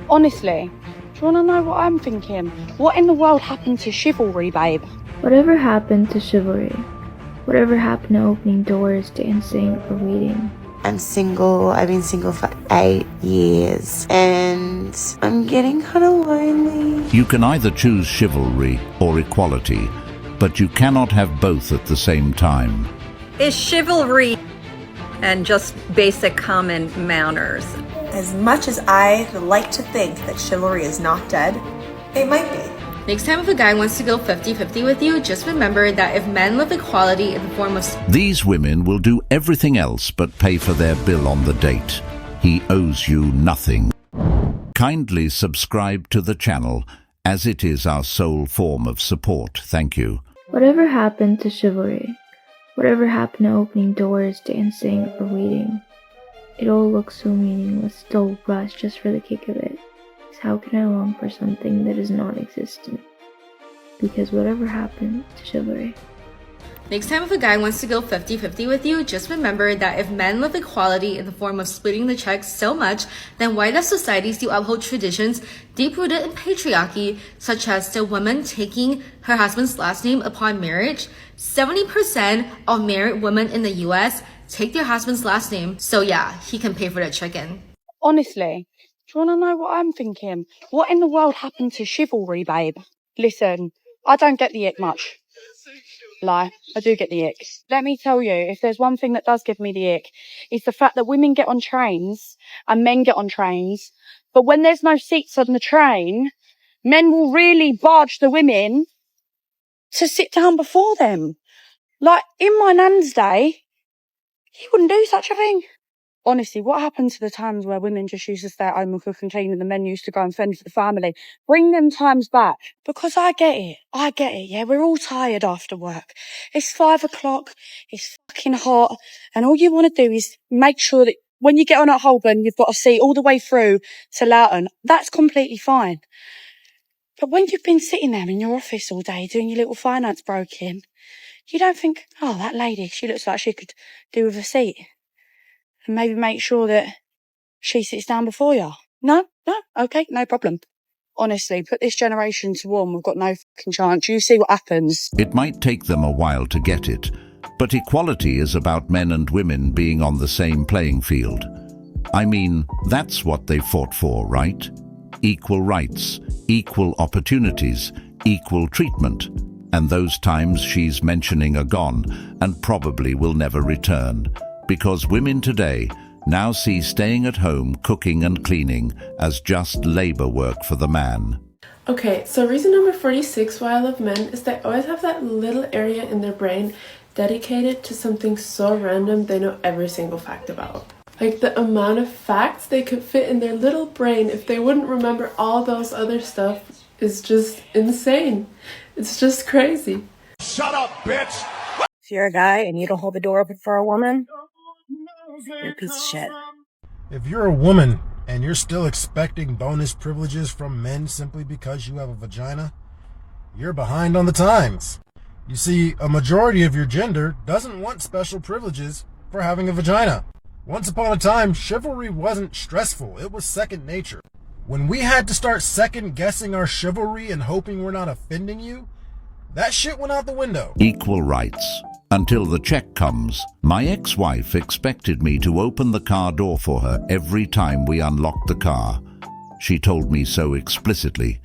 Honestly, do you want to know what I'm thinking? What in the world happened to chivalry, babe? Whatever happened to chivalry? Whatever happened to opening doors, dancing, or reading? I'm single. I've been single for 8 years and I'm getting kind of lonely. You can either choose chivalry or equality, but you cannot have both at the same time. Is chivalry and just basic common manners? As much as I like to think that chivalry is not dead, it might be. Next time if a guy wants to go 50-50 with you, just remember that if men love equality in the form of... These women will do everything else but pay for their bill on the date. He owes you nothing. Kindly subscribe to the channel, as it is our sole form of support. Thank you. Whatever happened to chivalry? Whatever happened to opening doors, dancing, or reading? It all looks so meaningless, dull rushed just for the kick of it. How can I long for something that is non-existent? Because whatever happened to chivalry? Next time if a guy wants to go 50-50 with you, just remember that if men love equality in the form of splitting the checks so much, then why does society still uphold traditions deep-rooted in patriarchy, such as the woman taking her husband's last name upon marriage? 70% of married women in the US take their husband's last name, so yeah, he can pay for the chicken. Honestly, do you want to know what I'm thinking? What in the world happened to chivalry, babe? Listen, I don't get the ick much. Lie, I do get the ick. Let me tell you, if there's one thing that does give me the ick, it's the fact that women get on trains and men get on trains, but when there's no seats on the train, men will really barge the women to sit down before them. Like, in my nan's day, you wouldn't do such a thing. Honestly, what happened to the times where women just used to stay at home and cook and clean and the men used to go and fend for the family? Bring them times back. Because I get it, yeah? We're all tired after work. It's 5 o'clock, it's fucking hot, and all you want to do is make sure that when you get on at Holborn, you've got a seat all the way through to Loughton. That's completely fine. But when you've been sitting there in your office all day doing your little finance broking, you don't think, oh, that lady, she looks like she could do with a seat. And maybe make sure that she sits down before you. No? Okay, no problem. Honestly, put this generation to one, we've got no fucking chance. You see what happens. It might take them a while to get it, but equality is about men and women being on the same playing field. I mean, that's what they fought for, right? Equal rights, equal opportunities, equal treatment. And those times she's mentioning are gone and probably will never return. Because women today now see staying at home, cooking and cleaning as just labor work for the man. Okay, so reason number 46 why I love men is they always have that little area in their brain dedicated to something so random they know every single fact about. Like the amount of facts they could fit in their little brain if they wouldn't remember all those other stuff is just insane. It's just crazy. Shut up, bitch! If you're a guy and you don't hold the door open for a woman, you're a piece of shit. If you're a woman and you're still expecting bonus privileges from men simply because you have a vagina, you're behind on the times. You see, a majority of your gender doesn't want special privileges for having a vagina. Once upon a time, chivalry wasn't stressful. It was second nature. When we had to start second-guessing our chivalry and hoping we're not offending you, that shit went out the window. Equal rights. Until the check comes, my ex-wife expected me to open the car door for her every time we unlocked the car. She told me so explicitly.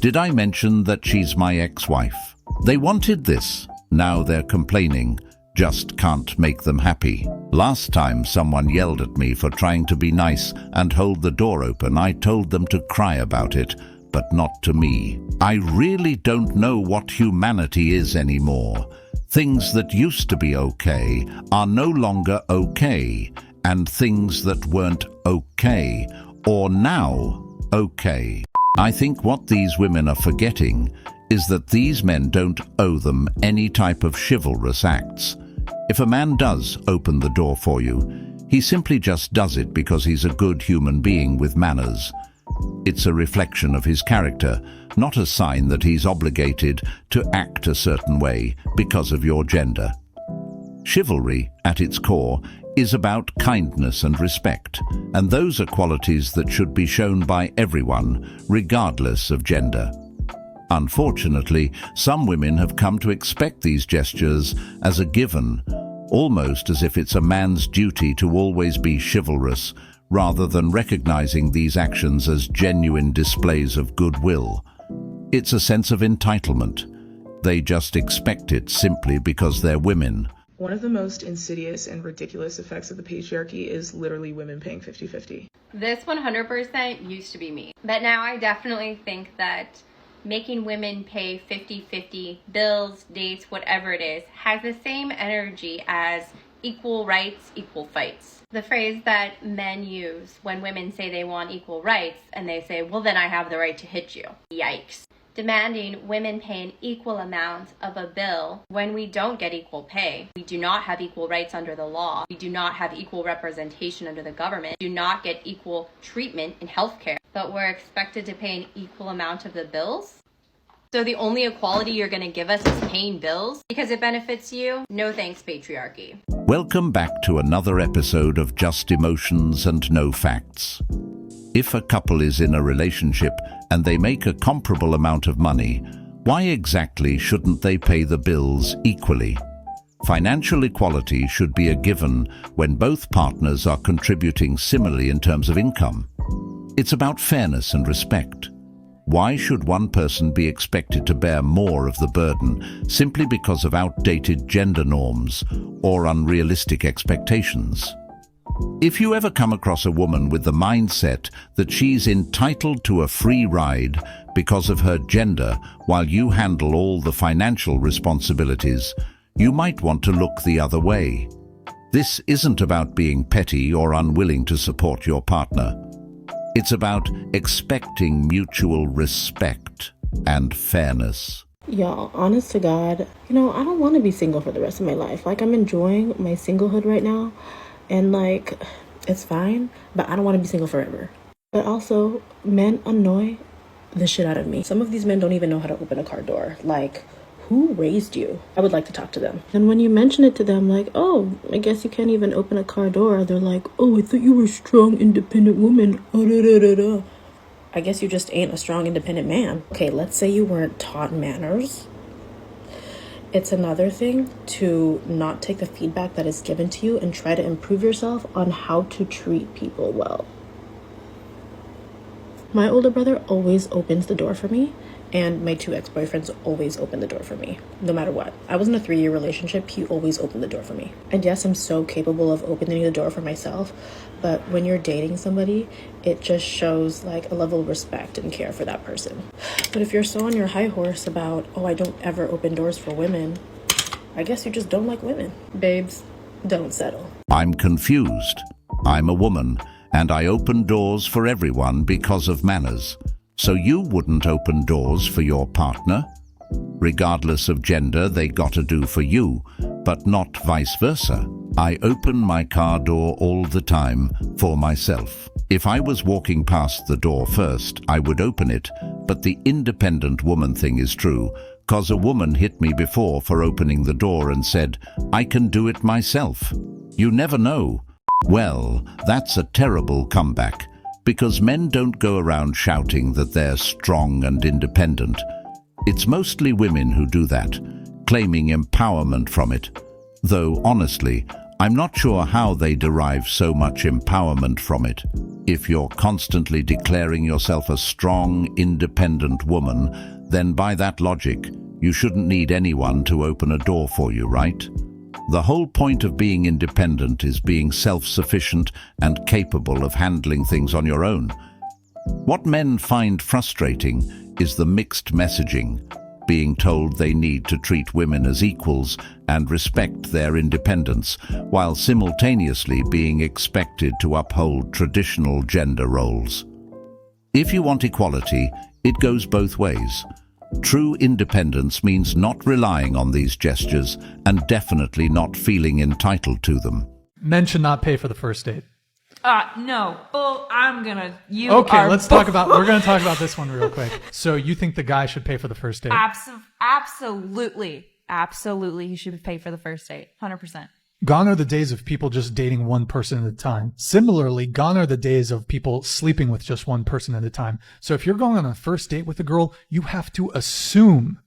Did I mention that she's my ex-wife? They wanted this. Now they're complaining. Just can't make them happy. Last time someone yelled at me for trying to be nice and hold the door open, I told them to cry about it, but not to me. I really don't know what humanity is anymore. Things that used to be okay are no longer okay, and things that weren't okay or now okay. I think what these women are forgetting is that these men don't owe them any type of chivalrous acts. If a man does open the door for you, he simply just does it because he's a good human being with manners. It's a reflection of his character, not a sign that he's obligated to act a certain way because of your gender. Chivalry, at its core, is about kindness and respect, and those are qualities that should be shown by everyone, regardless of gender. Unfortunately, some women have come to expect these gestures as a given, almost as if it's a man's duty to always be chivalrous, rather than recognizing these actions as genuine displays of goodwill. It's a sense of entitlement. They just expect it simply because they're women. One of the most insidious and ridiculous effects of the patriarchy is literally women paying 50-50. This 100% used to be me, but now I definitely think that making women pay 50-50 bills, dates, whatever it is, has the same energy as equal rights, equal fights. The phrase that men use when women say they want equal rights, and they say, well, then I have the right to hit you. Yikes. Demanding women pay an equal amount of a bill when we don't get equal pay. We do not have equal rights under the law. We do not have equal representation under the government. We do not get equal treatment in healthcare, but we're expected to pay an equal amount of the bills? So the only equality you're going to give us is paying bills because it benefits you? No thanks, patriarchy. Welcome back to another episode of Just Emotions and No Facts. If a couple is in a relationship and they make a comparable amount of money, why exactly shouldn't they pay the bills equally? Financial equality should be a given when both partners are contributing similarly in terms of income. It's about fairness and respect. Why should one person be expected to bear more of the burden simply because of outdated gender norms or unrealistic expectations? If you ever come across a woman with the mindset that she's entitled to a free ride because of her gender while you handle all the financial responsibilities, you might want to look the other way. This isn't about being petty or unwilling to support your partner. It's about expecting mutual respect and fairness. Y'all, honest to God, I don't want to be single for the rest of my life. Like, I'm enjoying my singlehood right now. And like, it's fine, but I don't want to be single forever. But also, men annoy the shit out of me. Some of these men don't even know how to open a car door. Like, who raised you? I would like to talk to them. And when you mention it to them, like, oh, I guess you can't even open a car door, they're like, oh, I thought you were a strong, independent woman. I guess you just ain't a strong, independent man. Okay, let's say you weren't taught manners. It's another thing to not take the feedback that is given to you and try to improve yourself on how to treat people well. My older brother always opens the door for me, and my 2 ex-boyfriends always open the door for me, no matter what. I was in a 3-year relationship, he always opened the door for me. And yes, I'm so capable of opening the door for myself, but when you're dating somebody, it just shows like a level of respect and care for that person. But if you're so on your high horse about, oh, I don't ever open doors for women, I guess you just don't like women. Babes, don't settle. I'm confused. I'm a woman, and I open doors for everyone because of manners. So you wouldn't open doors for your partner? Regardless of gender, they gotta do for you, but not vice versa. I open my car door all the time for myself. If I was walking past the door first, I would open it, but the independent woman thing is true, 'cause a woman hit me before for opening the door and said, I can do it myself. You never know. Well, that's a terrible comeback, because men don't go around shouting that they're strong and independent. It's mostly women who do that, claiming empowerment from it. Though, honestly, I'm not sure how they derive so much empowerment from it. If you're constantly declaring yourself a strong, independent woman, then by that logic, you shouldn't need anyone to open a door for you, right? The whole point of being independent is being self-sufficient and capable of handling things on your own. What men find frustrating is the mixed messaging, being told they need to treat women as equals and respect their independence, while simultaneously being expected to uphold traditional gender roles. If you want equality, it goes both ways. True independence means not relying on these gestures and definitely not feeling entitled to them. Men should not pay for the first date. No. Well, Okay, let's talk about, we're going to talk about this one real quick. So you think the guy should pay for the first date? Absolutely. Absolutely. He should pay for the first date. 100%. Gone are the days of people just dating one person at a time. Similarly, gone are the days of people sleeping with just one person at a time. So if you're going on a first date with a girl, you have to assume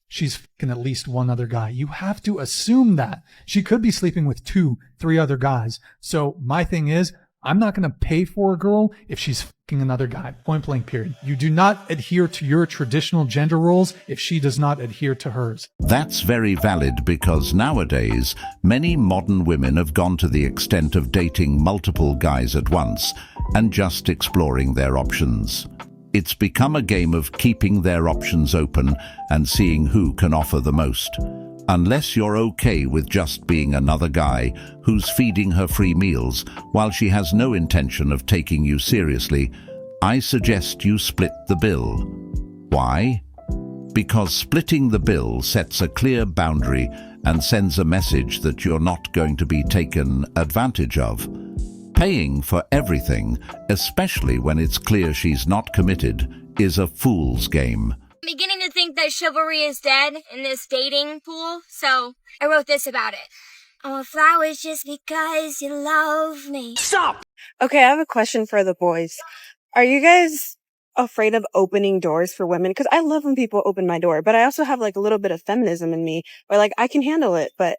she's fucking at least one other guy. You have to assume that. She could be sleeping with 2, 3 other guys. So my thing is, I'm not going to pay for a girl if she's fucking another guy. Point blank, period. You do not adhere to your traditional gender roles if she does not adhere to hers. That's very valid because nowadays, many modern women have gone to the extent of dating multiple guys at once and just exploring their options. It's become a game of keeping their options open and seeing who can offer the most. Unless you're okay with just being another guy who's feeding her free meals while she has no intention of taking you seriously, I suggest you split the bill. Why? Because splitting the bill sets a clear boundary and sends a message that you're not going to be taken advantage of. Paying for everything, especially when it's clear she's not committed, is a fool's game. I'm beginning to think that chivalry is dead in this dating pool, so I wrote this about it. I want flowers just because you love me. Stop! Okay, I have a question for the boys. Are you guys afraid of opening doors for women? Because I love when people open my door, but I also have like a little bit of feminism in me, or like I can handle it, but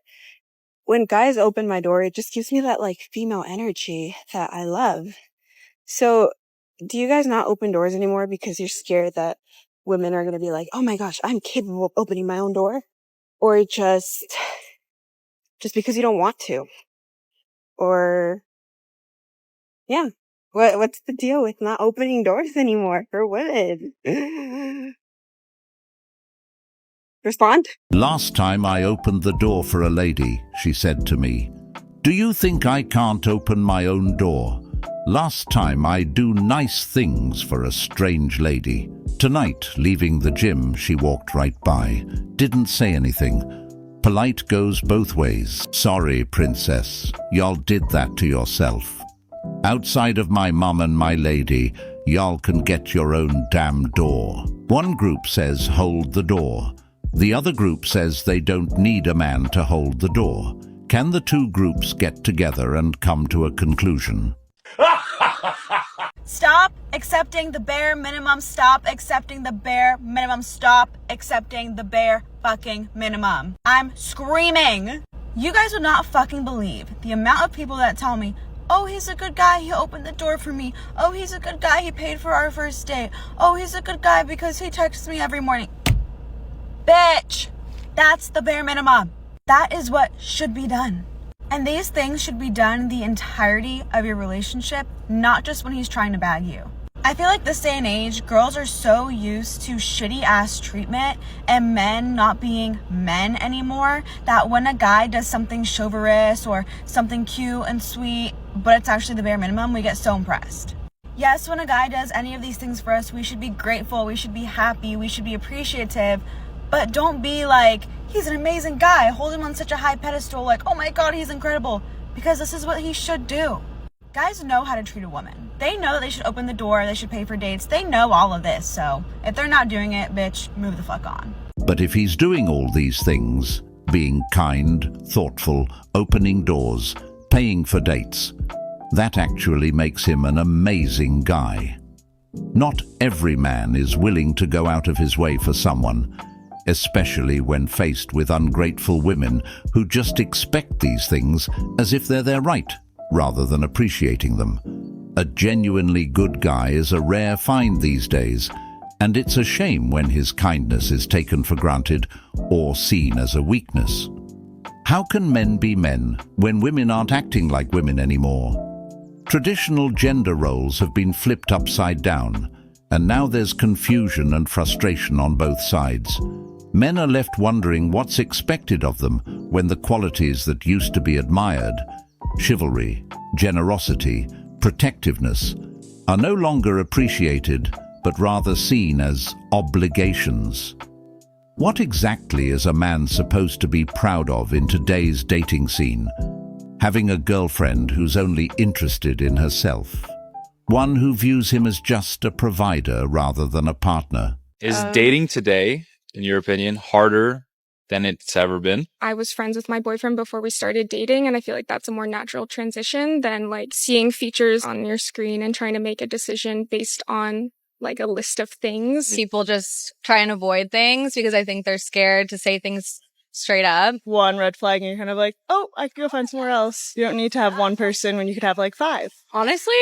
when guys open my door, it just gives me that like female energy that I love. So do you guys not open doors anymore because you're scared that women are going to be like, oh my gosh, I'm capable of opening my own door? Or just because you don't want to? Or, yeah. What's the deal with not opening doors anymore for women? Respond? Last time I opened the door for a lady, she said to me, "Do you think I can't open my own door? Last time I do nice things for a strange lady." Tonight, leaving the gym, she walked right by, didn't say anything. Polite goes both ways. Sorry, princess, y'all did that to yourself. Outside of my mum and my lady, y'all can get your own damn door. One group says hold the door. The other group says they don't need a man to hold the door. Can the two groups get together and come to a conclusion? Stop accepting the bare minimum. Stop accepting the bare minimum. Stop accepting the bare fucking minimum. I'm screaming. You guys would not fucking believe the amount of people that tell me, oh, he's a good guy, he opened the door for me. Oh, he's a good guy, he paid for our first date. Oh, he's a good guy because he texts me every morning. Bitch, that's the bare minimum. That is what should be done. And these things should be done the entirety of your relationship, not just when he's trying to bag you. I feel like this day and age, girls are so used to shitty ass treatment and men not being men anymore that when a guy does something chivalrous or something cute and sweet, but it's actually the bare minimum, we get so impressed. Yes, when a guy does any of these things for us, we should be grateful, we should be happy, we should be appreciative, but don't be like, he's an amazing guy, hold him on such a high pedestal, like, oh my god, he's incredible, because this is what he should do. Guys know how to treat a woman. They know that they should open the door, they should pay for dates, they know all of this, so if they're not doing it, bitch, move the fuck on. But if he's doing all these things, being kind, thoughtful, opening doors, paying for dates, that actually makes him an amazing guy. Not every man is willing to go out of his way for someone, especially when faced with ungrateful women who just expect these things as if they're their right, rather than appreciating them. A genuinely good guy is a rare find these days, and it's a shame when his kindness is taken for granted or seen as a weakness. How can men be men when women aren't acting like women anymore? Traditional gender roles have been flipped upside down, and now there's confusion and frustration on both sides. Men are left wondering what's expected of them when the qualities that used to be admired, chivalry, generosity, protectiveness, are no longer appreciated but rather seen as obligations. What exactly is a man supposed to be proud of in today's dating scene? Having a girlfriend who's only interested in herself? One who views him as just a provider rather than a partner? Is dating today, in your opinion, harder than it's ever been. I was friends with my boyfriend before we started dating, and I feel like that's a more natural transition than like seeing features on your screen and trying to make a decision based on like a list of things. People just try and avoid things because I think they're scared to say things straight up. One red flag and you're kind of like, oh, I could go find somewhere else. You don't need to have one person when you could have like 5. Honestly,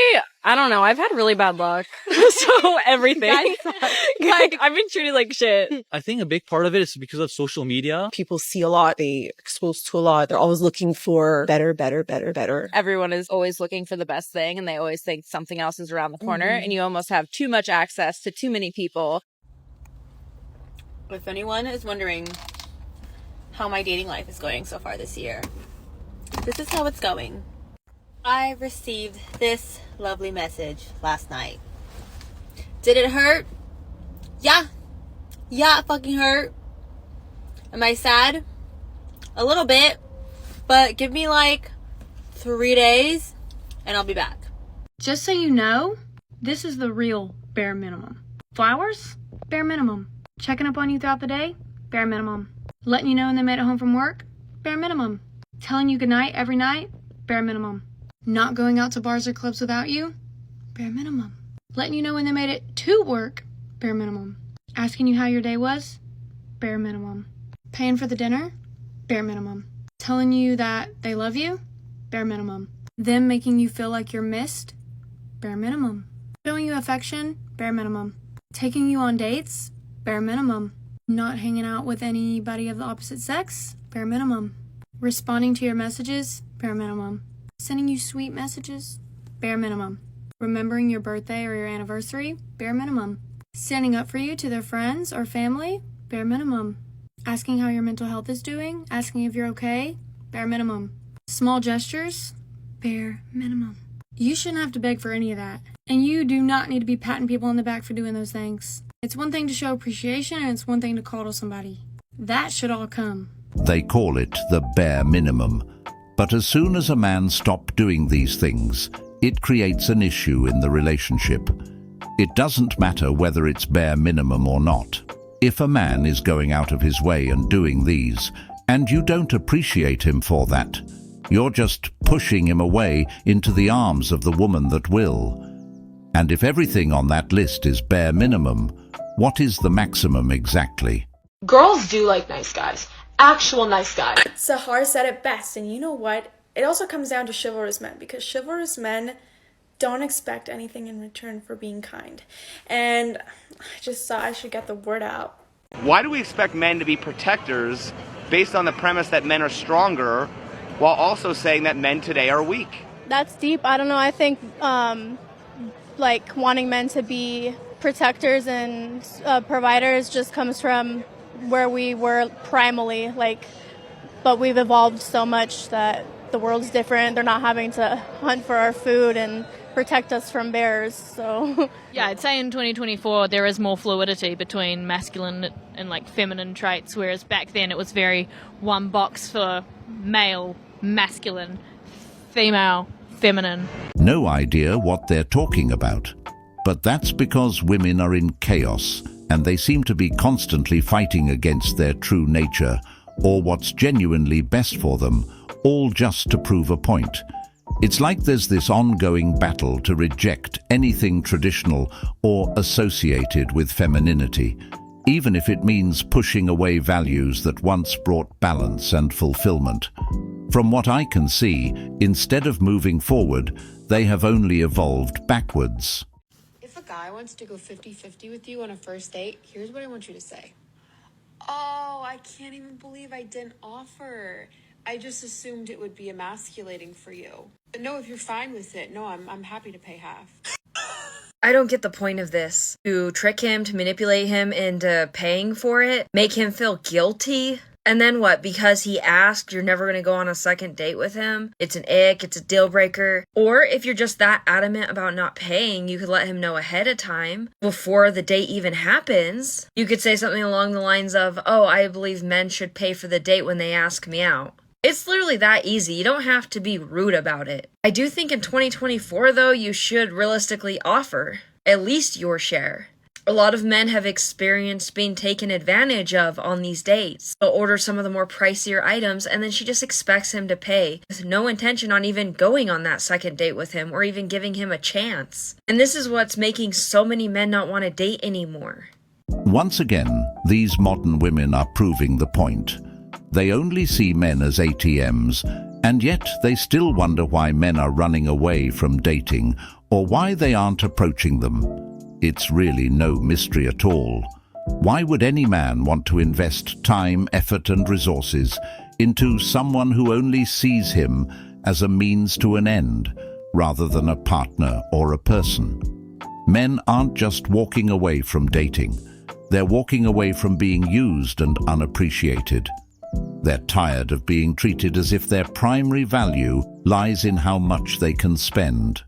I don't know. I've had really bad luck. So everything. Like, I've been treated like shit. I think a big part of it is because of social media. People see a lot. They exposed to a lot. They're always looking for better. Everyone is always looking for the best thing, and they always think something else is around the corner, and you almost have too much access to too many people. If anyone is wondering how my dating life is going so far this year, this is how it's going. I received this lovely message last night. Did it hurt? Yeah. Yeah, it fucking hurt. Am I sad? A little bit. But give me like 3 days and I'll be back. Just so you know, this is the real bare minimum. Flowers? Bare minimum. Checking up on you throughout the day? Bare minimum. Letting you know when they made it home from work? Bare minimum. Telling you goodnight every night? Bare minimum. Not going out to bars or clubs without you? Bare minimum. Letting you know when they made it to work? Bare minimum. Asking you how your day was? Bare minimum. Paying for the dinner? Bare minimum. Telling you that they love you? Bare minimum. Them making you feel like you're missed? Bare minimum. Showing you affection? Bare minimum. Taking you on dates? Bare minimum. Not hanging out with anybody of the opposite sex? Bare minimum. Responding to your messages? Bare minimum. Sending you sweet messages? Bare minimum. Remembering your birthday or your anniversary? Bare minimum. Standing up for you to their friends or family? Bare minimum. Asking how your mental health is doing? Asking if you're okay? Bare minimum. Small gestures? Bare minimum. You shouldn't have to beg for any of that. And you do not need to be patting people on the back for doing those things. It's one thing to show appreciation, and it's one thing to coddle somebody. That should all come. They call it the bare minimum. But as soon as a man stops doing these things, it creates an issue in the relationship. It doesn't matter whether it's bare minimum or not. If a man is going out of his way and doing these, and you don't appreciate him for that, you're just pushing him away into the arms of the woman that will. And if everything on that list is bare minimum, what is the maximum exactly? Girls do like nice guys. Actual nice guys. Sahar said it best, and you know what? It also comes down to chivalrous men, because chivalrous men don't expect anything in return for being kind. And I just thought I should get the word out. Why do we expect men to be protectors based on the premise that men are stronger, while also saying that men today are weak? That's deep. I don't know. I think like wanting men to be protectors and providers just comes from where we were primally, but we've evolved so much that the world's different. They're not having to hunt for our food and protect us from bears, so. Yeah, I'd say in 2024 there is more fluidity between masculine and feminine traits, whereas back then it was very one box for male, masculine, female, feminine. No idea what they're talking about. But that's because women are in chaos, and they seem to be constantly fighting against their true nature, or what's genuinely best for them, all just to prove a point. It's like there's this ongoing battle to reject anything traditional or associated with femininity, even if it means pushing away values that once brought balance and fulfillment. From what I can see, instead of moving forward, they have only evolved backwards. If a guy wants to go 50-50 with you on a first date, here's what I want you to say. Oh, I can't even believe I didn't offer. I just assumed it would be emasculating for you. But no, if you're fine with it, no, I'm happy to pay half. I don't get the point of this. To trick him, to manipulate him into paying for it, make him feel guilty. And then what? Because he asked, you're never going to go on a second date with him? It's an ick, it's a deal breaker. Or if you're just that adamant about not paying, you could let him know ahead of time, before the date even happens. You could say something along the lines of, oh, I believe men should pay for the date when they ask me out. It's literally that easy. You don't have to be rude about it. I do think in 2024, though, you should realistically offer at least your share. A lot of men have experienced being taken advantage of on these dates. They'll order some of the more pricier items and then she just expects him to pay with no intention on even going on that second date with him or even giving him a chance. And this is what's making so many men not want to date anymore. Once again, these modern women are proving the point. They only see men as ATMs, and yet they still wonder why men are running away from dating or why they aren't approaching them. It's really no mystery at all. Why would any man want to invest time, effort and resources into someone who only sees him as a means to an end, rather than a partner or a person? Men aren't just walking away from dating. They're walking away from being used and unappreciated. They're tired of being treated as if their primary value lies in how much they can spend.